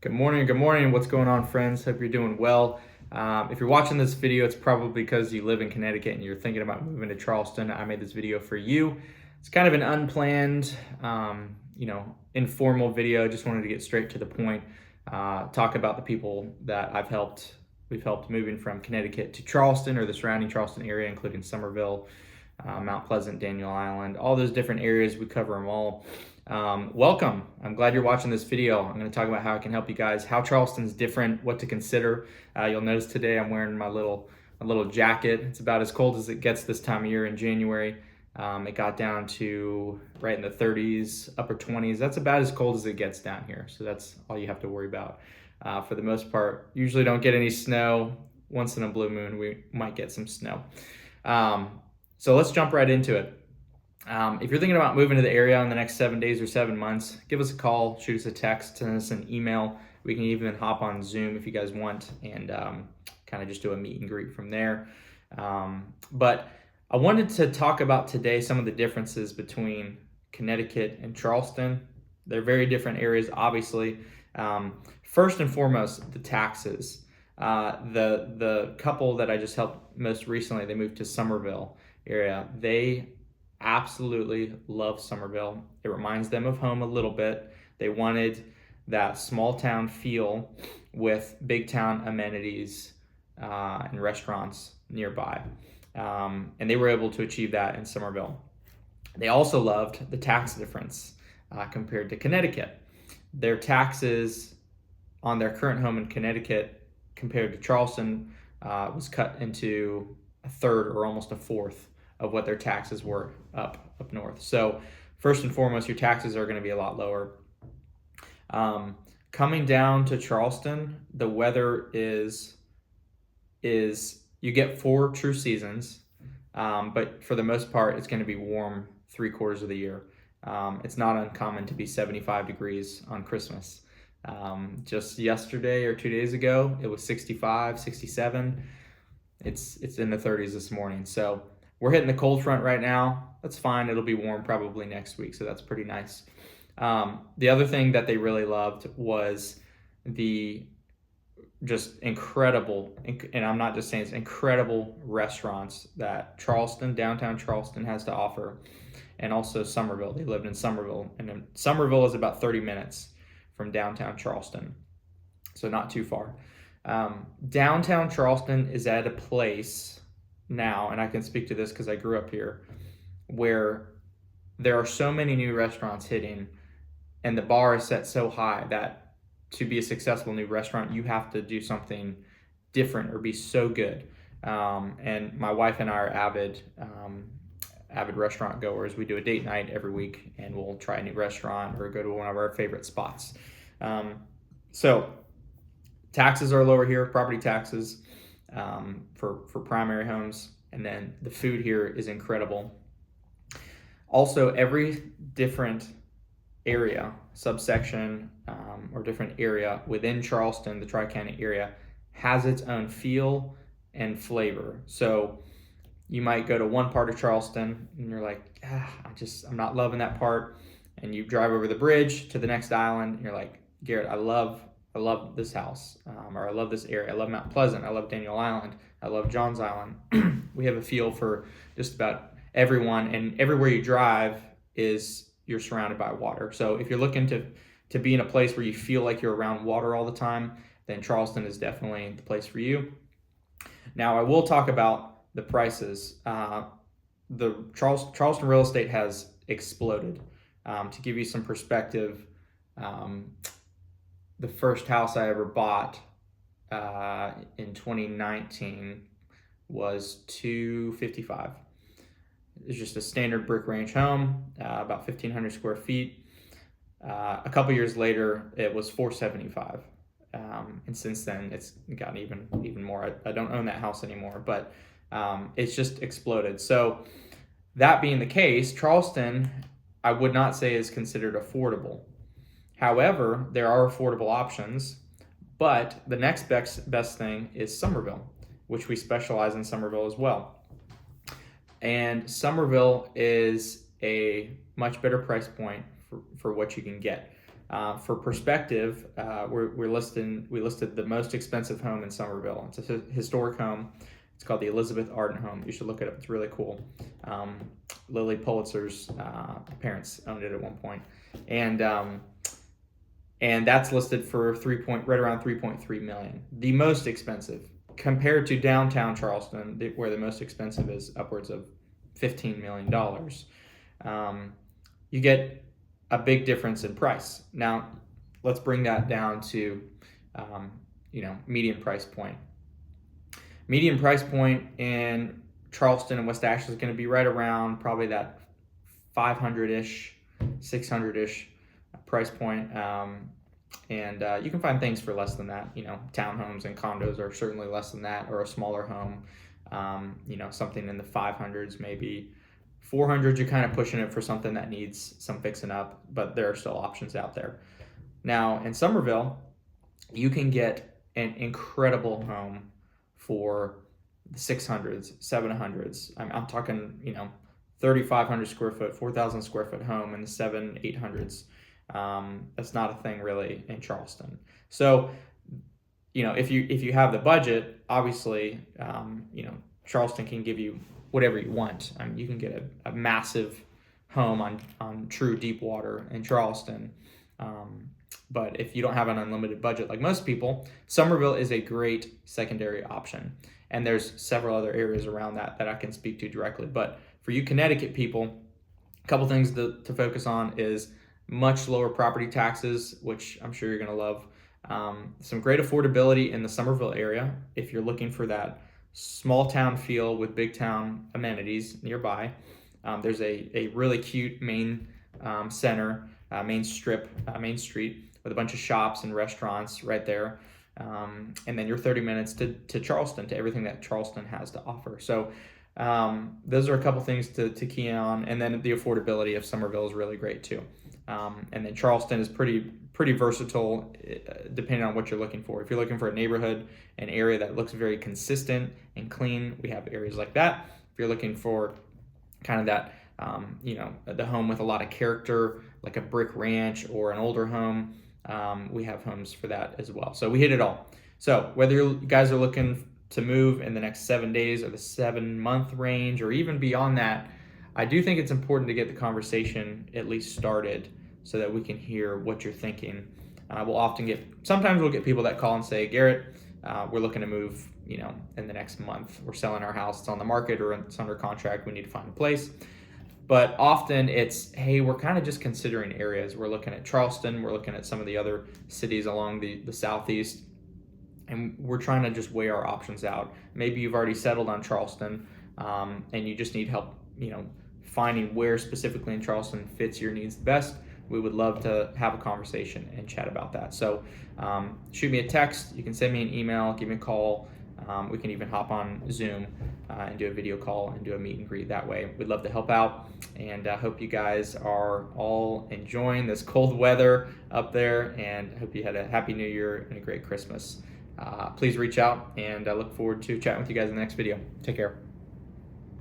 Good morning. What's going on, friends? Hope you're doing well. If you're watching this video, it's probably because you live in Connecticut and you're thinking about moving to Charleston. I made this video for you. It's kind of an unplanned, informal video. Just wanted to get straight to the point. Talk about the people that we've helped moving from Connecticut to Charleston or the surrounding Charleston area, including Somerville, Mount Pleasant, Daniel Island, all those different areas. We cover them all. Welcome. I'm glad you're watching this video. I'm going to talk about how I can help you guys, how Charleston's different, what to consider. You'll notice today I'm wearing my little jacket. It's about as cold as it gets this time of year in January. It got down to right in the 30s, upper 20s. That's about as cold as it gets down here. So that's all you have to worry about. For the most part, usually don't get any snow. Once in a blue moon, we might get some snow. So let's jump right into it. If you're thinking about moving to the area in the next 7 days or 7 months, give us a call, shoot us a text, send us an email. We can even hop on Zoom if you guys want and kind of just do a meet and greet from there. But I wanted to talk about today some of the differences between Connecticut and Charleston. They're very different areas, obviously. First and foremost, the taxes. The couple that I just helped most recently, they moved to Somerville area. They absolutely love Somerville. It reminds them of home a little bit. They wanted that small town feel with big town amenities and restaurants nearby. And they were able to achieve that in Somerville. They also loved the tax difference compared to Connecticut. Their taxes on their current home in Connecticut compared to Charleston was cut into a third or almost a fourth of what their taxes were up north. So first and foremost, your taxes are going to be a lot lower. Coming down to Charleston, the weather is you get 4 true seasons, but for the most part, it's going to be warm 3/4 of the year. It's not uncommon to be 75 degrees on Christmas. Just yesterday or 2 days ago, it was 65, 67. It's in the 30s this morning. So we're hitting the cold front right now. That's fine. It'll be warm probably next week, so that's pretty nice. The other thing that they really loved was the just incredible, and I'm not just saying it's incredible restaurants that downtown Charleston has to offer, and also Somerville. They lived in Somerville, and Somerville is about 30 minutes from downtown Charleston, so not too far. Downtown Charleston is at a place now, and I can speak to this because I grew up here, where there are so many new restaurants hitting, and the bar is set so high that to be a successful new restaurant, you have to do something different or be so good. And my wife and I are avid restaurant goers. We do a date night every week, and we'll try a new restaurant or go to one of our favorite spots. So taxes are lower here, property taxes for primary homes, and then the food here is incredible. Also, every different area, subsection, or different area within Charleston, the Tri-County area, has its own feel and flavor. So you might go to one part of Charleston and you're like, I'm not loving that part. And you drive over the bridge to the next island and you're like, Garrett, I love this house, or I love this area. I love Mount Pleasant. I love Daniel Island. I love Johns Island. We have a feel for just about everyone, and everywhere you drive you're surrounded by water. So if you're looking to be in a place where you feel like you're around water all the time, then Charleston is definitely the place for you. Now, I will talk about the prices. The Charleston real estate has exploded. To give you some perspective, the first house I ever bought in 2019 was $255. It's just a standard brick ranch home, about 1,500 square feet. A couple years later, it was $475, and since then it's gotten even more. I don't own that house anymore, but it's just exploded. So that being the case, Charleston, I would not say is considered affordable. However, there are affordable options, but the next best thing is Somerville, which we specialize in Somerville as well. And Somerville is a much better price point for what you can get. For perspective, we listed the most expensive home in Somerville. It's a historic home. It's called the Elizabeth Arden home. You should look it up. It's really cool. Lily Pulitzer's parents owned it at one point, and that's listed for right around 3.3 million. The most expensive, compared to downtown Charleston, where the most expensive is upwards of $15 million. You get a big difference in price. Now, let's bring that down to, median price point. Median price point in Charleston and West Ashley is going to be right around probably that 500-ish, 600-ish price point. And you can find things for less than that. Townhomes and condos are certainly less than that, or a smaller home. Something in the 500s, maybe 400s. You're kind of pushing it for something that needs some fixing up, but there are still options out there. Now, in Somerville, you can get an incredible home for the 600s, 700s. I'm talking, 3,500 square foot, 4,000 square foot home in the 800s. That's not a thing really in Charleston. So, if you have the budget, obviously, Charleston can give you whatever you want. You can get a massive home on true deep water in Charleston. But if you don't have an unlimited budget like most people, Somerville is a great secondary option. And there's several other areas around that I can speak to directly. But for you Connecticut people, a couple things to focus on is much lower property taxes, which I'm sure you're going to love. Some great affordability in the Somerville area if you're looking for that small town feel with big town amenities nearby. There's a really cute main center, main street with a bunch of shops and restaurants right there. And then you're 30 minutes to Charleston, to everything that Charleston has to offer. So those are a couple things to key in on. And then the affordability of Somerville is really great too. And then Charleston is pretty versatile depending on what you're looking for. If you're looking for a neighborhood, an area that looks very consistent and clean, we have areas like that. If you're looking for kind of that, the home with a lot of character, like a brick ranch or an older home, we have homes for that as well. So we hit it all. So whether you guys are looking to move in the next 7 days or the 7-month range, or even beyond that, I do think it's important to get the conversation at least started so that we can hear what you're thinking. Sometimes we'll get people that call and say, Garrett, we're looking to move, in the next month. We're selling our house. It's on the market or it's under contract. We need to find a place. But often it's, hey, we're kind of just considering areas. We're looking at Charleston. We're looking at some of the other cities along the southeast. And we're trying to just weigh our options out. Maybe you've already settled on Charleston and you just need help, finding where specifically in Charleston fits your needs the best. We would love to have a conversation and chat about that. So shoot me a text. You can send me an email, give me a call. We can even hop on Zoom and do a video call and do a meet and greet that way. We'd love to help out, and I hope you guys are all enjoying this cold weather up there, and hope you had a happy New Year and a great Christmas. Please reach out, and I look forward to chatting with you guys in the next video. Take care.